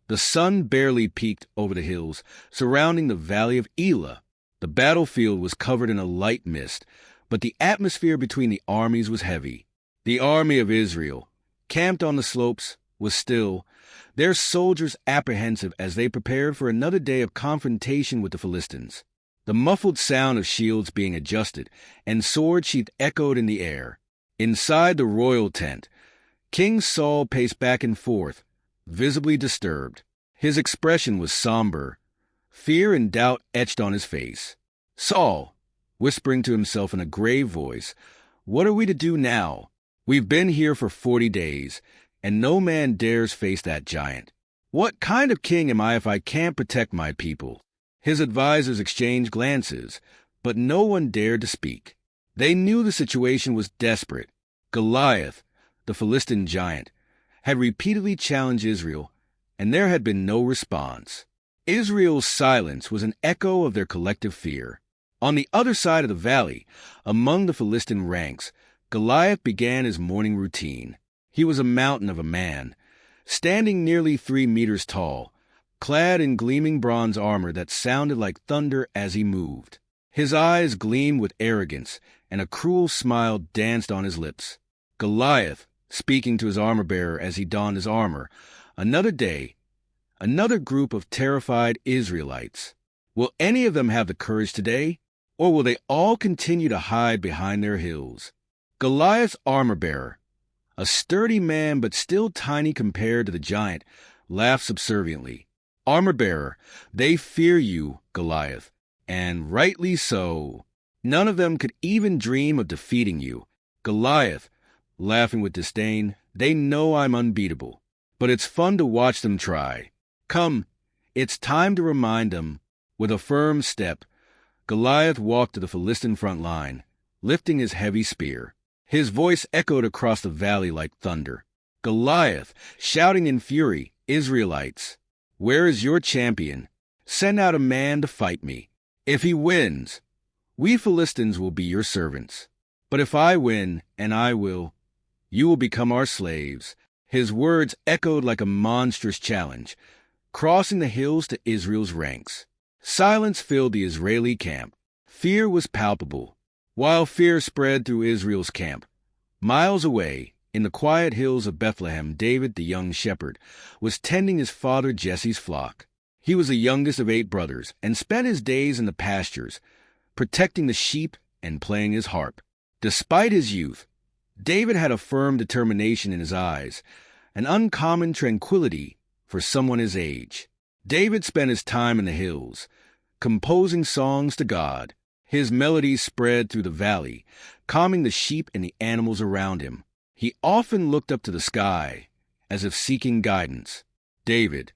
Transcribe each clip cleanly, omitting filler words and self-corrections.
The sun barely peeked over the hills surrounding the valley of Elah. The battlefield was covered in a light mist, but the atmosphere between the armies was heavy. The army of Israel, camped on the slopes, was still, their soldiers apprehensive as they prepared for another day of confrontation with the Philistines. The muffled sound of shields being adjusted and sword sheath echoed in the air. Inside the royal tent, King Saul paced back and forth, visibly disturbed. His expression was somber, fear and doubt etched on his face. "Saul," whispering to himself in a grave voice, "what are we to do now? We've been here for 40 days, and no man dares face that giant. What kind of king am I if I can't protect my people?" His advisors exchanged glances, but no one dared to speak. They knew the situation was desperate. Goliath, the Philistine giant, had repeatedly challenged Israel, and there had been no response. Israel's silence was an echo of their collective fear. On the other side of the valley, among the Philistine ranks, Goliath began his morning routine. He was a mountain of a man, standing nearly 3 meters tall, clad in gleaming bronze armor that sounded like thunder as he moved. His eyes gleamed with arrogance, and a cruel smile danced on his lips. Goliath, speaking to his armor-bearer as he donned his armor, "Another day, another group of terrified Israelites. Will any of them have the courage today, or will they all continue to hide behind their hills?" Goliath's armor-bearer, a sturdy man but still tiny compared to the giant, laughed subserviently. "Armor-bearer, they fear you, Goliath, and rightly so. None of them could even dream of defeating you." Goliath, laughing with disdain, "They know I'm unbeatable, but it's fun to watch them try. Come, it's time to remind them." With a firm step, Goliath walked to the Philistine front line, lifting his heavy spear. His voice echoed across the valley like thunder. Goliath, shouting in fury, "Israelites, where is your champion? Send out a man to fight me. If he wins, we Philistines will be your servants. But if I win, and I will, you will become our slaves." His words echoed like a monstrous challenge, crossing the hills to Israel's ranks. Silence filled the Israeli camp. Fear was palpable. While fear spread through Israel's camp, miles away, in the quiet hills of Bethlehem, David, the young shepherd, was tending his father Jesse's flock. He was the youngest of 8 brothers and spent his days in the pastures, protecting the sheep and playing his harp. Despite his youth, David had a firm determination in his eyes, an uncommon tranquility for someone his age. David spent his time in the hills, composing songs to God. His melodies spread through the valley, calming the sheep and the animals around him. He often looked up to the sky, as if seeking guidance. David,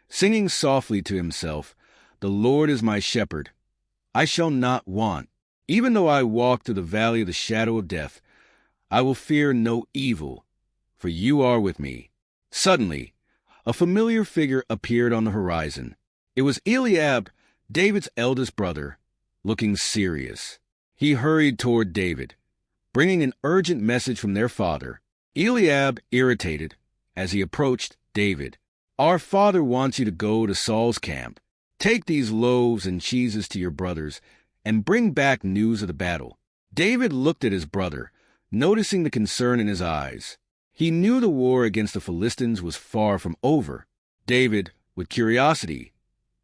singing softly to himself, "The Lord is my shepherd. I shall not want. Even though I walk through the valley of the shadow of death, I will fear no evil, for you are with me." Suddenly, a familiar figure appeared on the horizon. It was Eliab, David's eldest brother, looking serious. He hurried toward David, bringing an urgent message from their father. Eliab, irritated, as he approached David, "Our father wants you to go to Saul's camp. Take these loaves and cheeses to your brothers and bring back news of the battle." David looked at his brother, noticing the concern in his eyes. He knew the war against the Philistines was far from over. David, with curiosity,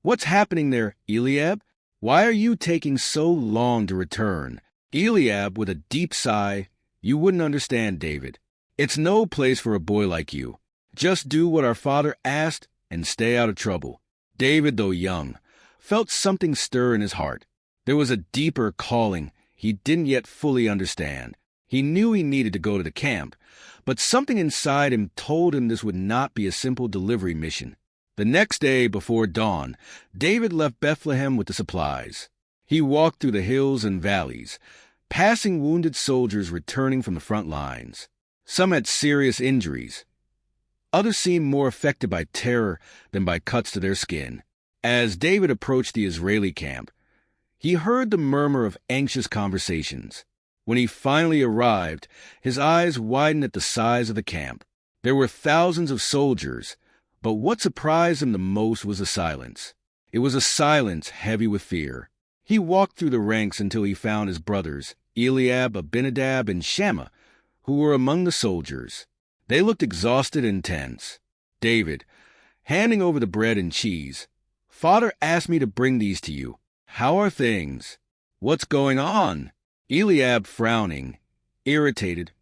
"What's happening there, Eliab? Why are you taking so long to return?" Eliab, with a deep sigh, "You wouldn't understand, David. It's no place for a boy like you. Just do what our father asked and stay out of trouble." David, though young, felt something stir in his heart. There was a deeper calling he didn't yet fully understand. He knew he needed to go to the camp, but something inside him told him this would not be a simple delivery mission. The next day, before dawn, David left Bethlehem with the supplies. He walked through the hills and valleys, passing wounded soldiers returning from the front lines. Some had serious injuries. Others seemed more affected by terror than by cuts to their skin. As David approached the Israeli camp, he heard the murmur of anxious conversations. When he finally arrived, his eyes widened at the size of the camp. There were thousands of soldiers, But what surprised him the most was the silence. It was a silence heavy with fear. He walked through the ranks until he found his brothers, Eliab, Abinadab, and Shammah, who were among the soldiers. They looked exhausted and tense. David, handing over the bread and cheese, "Father asked me to bring these to you. How are things? What's going on?" Eliab, frowning, irritated.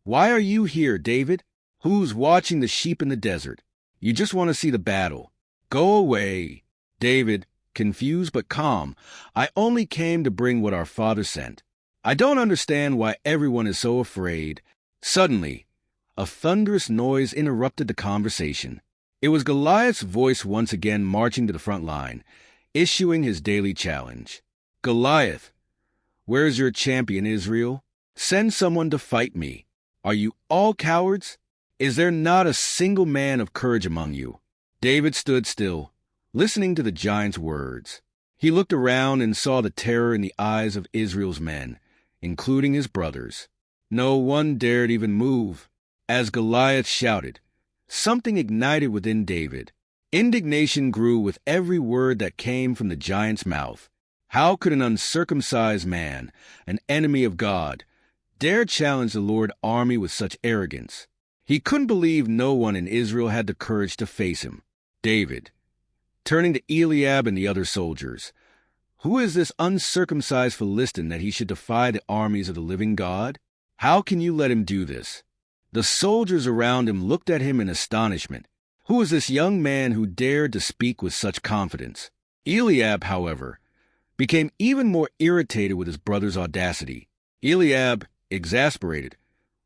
"Why are you here, David? Who's watching the sheep in the desert? You just want to see the battle. Go away." David, confused but calm, "I only came to bring what our father sent. I don't understand why everyone is so afraid." Suddenly, a thunderous noise interrupted the conversation. It was Goliath's voice once again marching to the front line, issuing his daily challenge. "Goliath, where's your champion, Israel? Send someone to fight me. Are you all cowards? Is there not a single man of courage among you?" David stood still, listening to the giant's words. He looked around and saw the terror in the eyes of Israel's men, including his brothers. No one dared even move. As Goliath shouted, something ignited within David. Indignation grew with every word that came from the giant's mouth. How could an uncircumcised man, an enemy of God, dare challenge the Lord's army with such arrogance? He couldn't believe no one in Israel had the courage to face him. David, turning to Eliab and the other soldiers, "Who is this uncircumcised Philistine that he should defy the armies of the living God? How can you let him do this?" The soldiers around him looked at him in astonishment. Who was this young man who dared to speak with such confidence? Eliab, however, became even more irritated with his brother's audacity. Eliab, exasperated,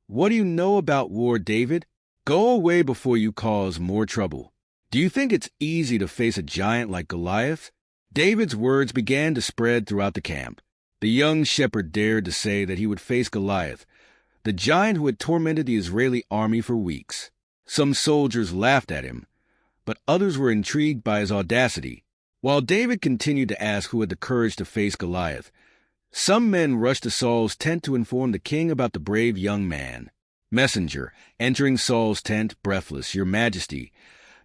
"What do you know about war, David? Go away before you cause more trouble. Do you think it's easy to face a giant like Goliath?" David's words began to spread throughout the camp. The young shepherd dared to say that he would face Goliath, the giant who had tormented the Israeli army for weeks. Some soldiers laughed at him, but others were intrigued by his audacity. While David continued to ask who had the courage to face Goliath, some men rushed to Saul's tent to inform the king about the brave young man. Messenger, entering Saul's tent, breathless, "Your Majesty,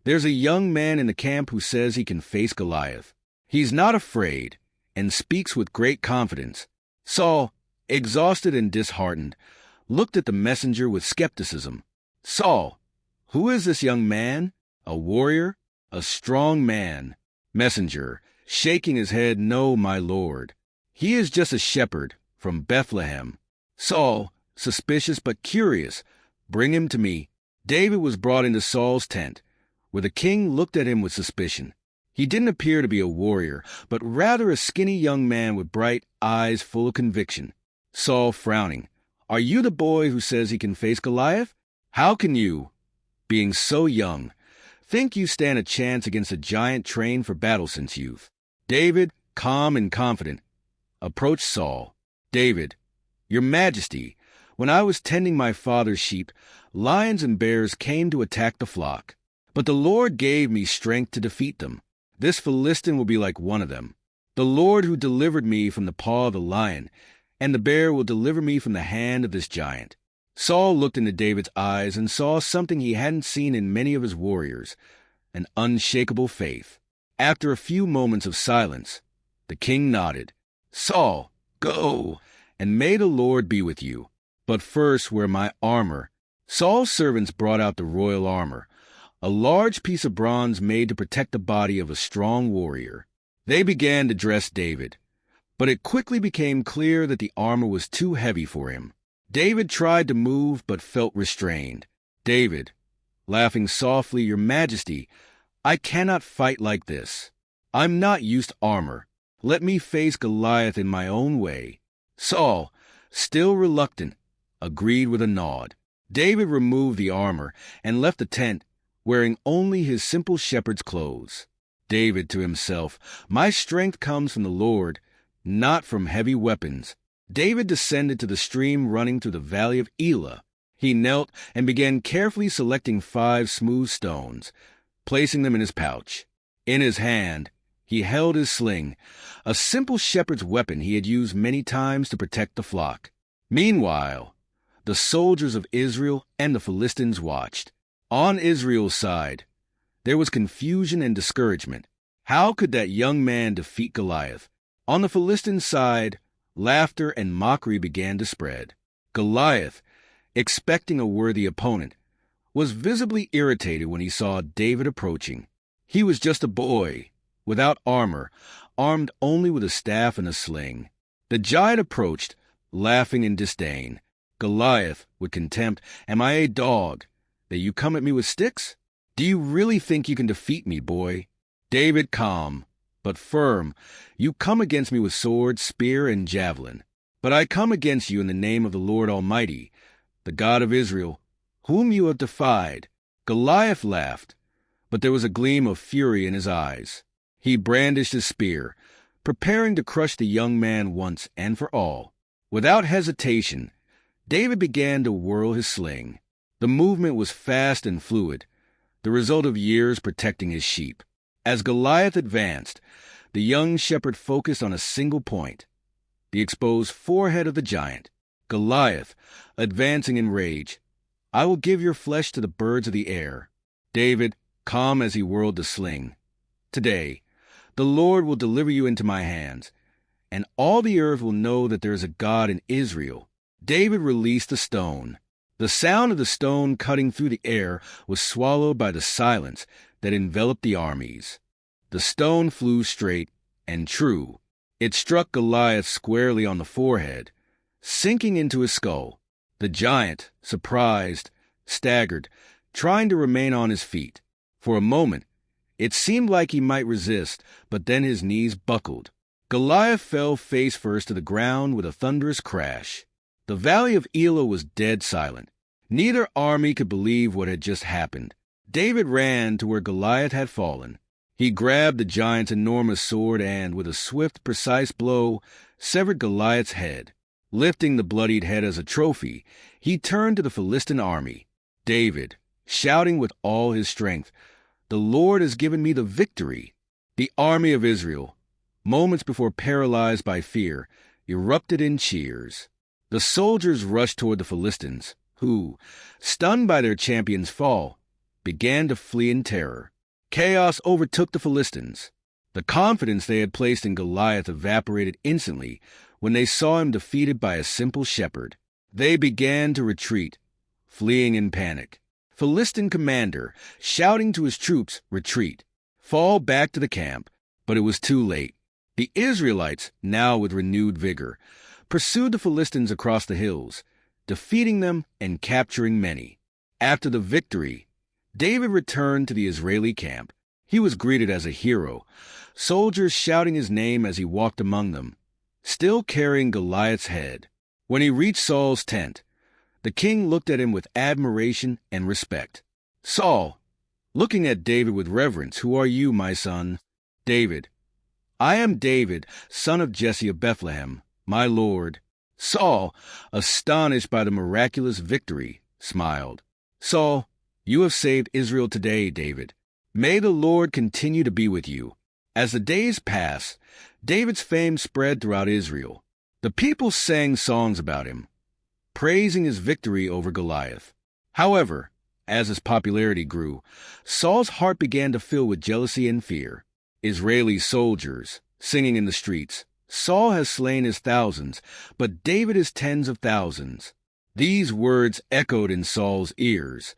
there's a young man in the camp who says he can face Goliath. He's not afraid and speaks with great confidence." Saul, exhausted and disheartened, looked at the messenger with skepticism. "Saul, who is this young man? A warrior? A strong man?" Messenger, shaking his head, "No, my lord. He is just a shepherd from Bethlehem." Saul, suspicious but curious, "Bring him to me." David was brought into Saul's tent, where the king looked at him with suspicion. He didn't appear to be a warrior, but rather a skinny young man with bright eyes full of conviction. Saul, frowning, "Are you the boy who says he can face Goliath? How can you, being so young, think you stand a chance against a giant trained for battle since youth?" David, calm and confident, approached Saul. "David, Your Majesty, when I was tending my father's sheep, lions and bears came to attack the flock. But the Lord gave me strength to defeat them. This Philistine will be like one of them. The Lord who delivered me from the paw of the lion, and the bear will deliver me from the hand of this giant." Saul looked into David's eyes and saw something he hadn't seen in many of his warriors, an unshakable faith. After a few moments of silence, the king nodded. "Saul, go, and may the Lord be with you. But first wear my armor." Saul's servants brought out the royal armor, a large piece of bronze made to protect the body of a strong warrior. They began to dress David, but it quickly became clear that the armor was too heavy for him. David tried to move but felt restrained. David, laughing softly, "Your Majesty, I cannot fight like this. I'm not used to armor. Let me face Goliath in my own way." Saul, still reluctant, agreed with a nod. David removed the armor and left the tent, wearing only his simple shepherd's clothes. David to himself, "My strength comes from the Lord, not from heavy weapons." David descended to the stream running through the valley of Elah. He knelt and began carefully selecting 5 smooth stones, placing them in his pouch. In his hand, he held his sling, a simple shepherd's weapon he had used many times to protect the flock. Meanwhile, the soldiers of Israel and the Philistines watched. On Israel's side, There was confusion and discouragement. How could that young man defeat Goliath? On the Philistine side, laughter and mockery began to spread. Goliath, expecting a worthy opponent, was visibly irritated when he saw David approaching. He was just a boy, without armor, armed only with a staff and a sling. The giant approached, laughing in disdain. Goliath, with contempt, "Am I a dog, that you come at me with sticks? Do you really think you can defeat me, boy?" David, calm, but firm, "You come against me with sword, spear, and javelin. But I come against you in the name of the Lord Almighty, the God of Israel, whom you have defied." Goliath laughed, but there was a gleam of fury in his eyes. He brandished his spear, preparing to crush the young man once and for all. Without hesitation, David began to whirl his sling. The movement was fast and fluid, the result of years protecting his sheep. As Goliath advanced, the young shepherd focused on a single point, the exposed forehead of the giant. Goliath, advancing in rage, "I will give your flesh to the birds of the air." David, calm as he whirled the sling, "Today, the Lord will deliver you into my hands, and all the earth will know that there is a God in Israel." David released the stone. The sound of the stone cutting through the air was swallowed by the silence that enveloped the armies. The stone flew straight and true. It struck Goliath squarely on the forehead, sinking into his skull. The giant, surprised, staggered, trying to remain on his feet. For a moment, it seemed like he might resist, but then his knees buckled. Goliath fell face first to the ground with a thunderous crash. The valley of Elah was dead silent. Neither army could believe what had just happened. David ran to where Goliath had fallen. He grabbed the giant's enormous sword and, with a swift, precise blow, severed Goliath's head. Lifting the bloodied head as a trophy, he turned to the Philistine army. David, shouting with all his strength, "The Lord has given me the victory." The army of Israel, moments before paralyzed by fear, erupted in cheers. The soldiers rushed toward the Philistines, who, stunned by their champion's fall, began to flee in terror. Chaos overtook the Philistines. The confidence they had placed in Goliath evaporated instantly when they saw him defeated by a simple shepherd. They began to retreat, fleeing in panic. Philistine commander, shouting to his troops, "Retreat! Fall back to the camp." But it was too late. The Israelites, now with renewed vigor, pursued the Philistines across the hills, defeating them and capturing many. After the victory, David returned to the Israeli camp. He was greeted as a hero, soldiers shouting his name as he walked among them, still carrying Goliath's head. When he reached Saul's tent, the king looked at him with admiration and respect. Saul, looking at David with reverence, "Who are you, my son?" David, "I am David, son of Jesse of Bethlehem, my lord." Saul, astonished by the miraculous victory, smiled. "Saul, you have saved Israel today, David. May the Lord continue to be with you." As the days passed, David's fame spread throughout Israel. The people sang songs about him, praising his victory over Goliath. However, as his popularity grew, Saul's heart began to fill with jealousy and fear. Israeli soldiers, singing in the streets, "Saul has slain his thousands, but David his tens of thousands." These words echoed in Saul's ears,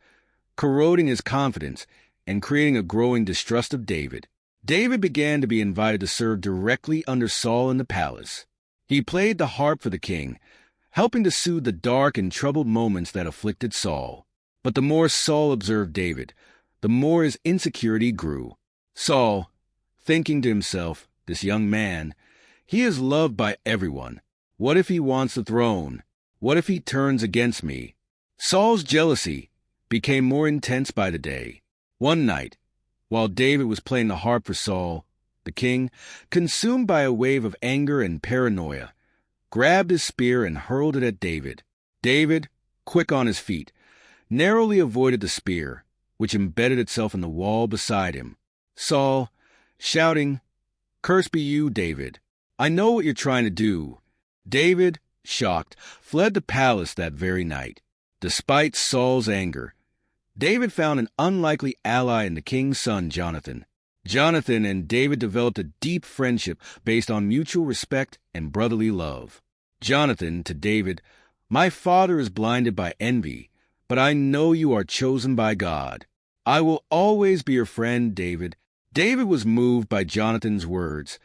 corroding his confidence and creating a growing distrust of David. David began to be invited to serve directly under Saul in the palace. He played the harp for the king, helping to soothe the dark and troubled moments that afflicted Saul. But the more Saul observed David, the more his insecurity grew. Saul, thinking to himself, "This young man, he is loved by everyone. What if he wants the throne? What if he turns against me?" Saul's jealousy became more intense by the day. One night, while David was playing the harp for Saul, the king, consumed by a wave of anger and paranoia, grabbed his spear and hurled it at David. David, quick on his feet, narrowly avoided the spear, which embedded itself in the wall beside him. Saul, shouting, "Cursed be you, David. I know what you're trying to do." David, shocked, fled the palace that very night. Despite Saul's anger, David found an unlikely ally in the king's son, Jonathan. Jonathan and David developed a deep friendship based on mutual respect and brotherly love. Jonathan to David, "My father is blinded by envy, but I know you are chosen by God. I will always be your friend, David." David was moved by Jonathan's words,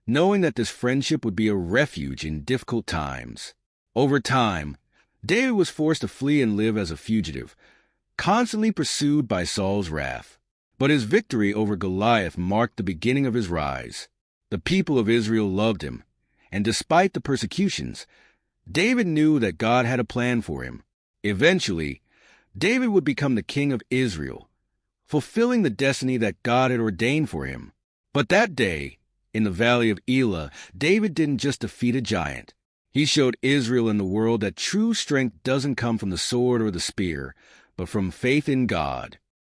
knowing that this friendship would be a refuge in difficult times. Over time, David was forced to flee and live as a fugitive, constantly pursued by Saul's wrath. But his victory over Goliath marked the beginning of his rise. The people of Israel loved him, and despite the persecutions, David knew that God had a plan for him. Eventually, David would become the king of Israel, fulfilling the destiny that God had ordained for him. But that day, in the valley of Elah, David didn't just defeat a giant. He showed Israel and the world that true strength doesn't come from the sword or the spear, but from faith in God.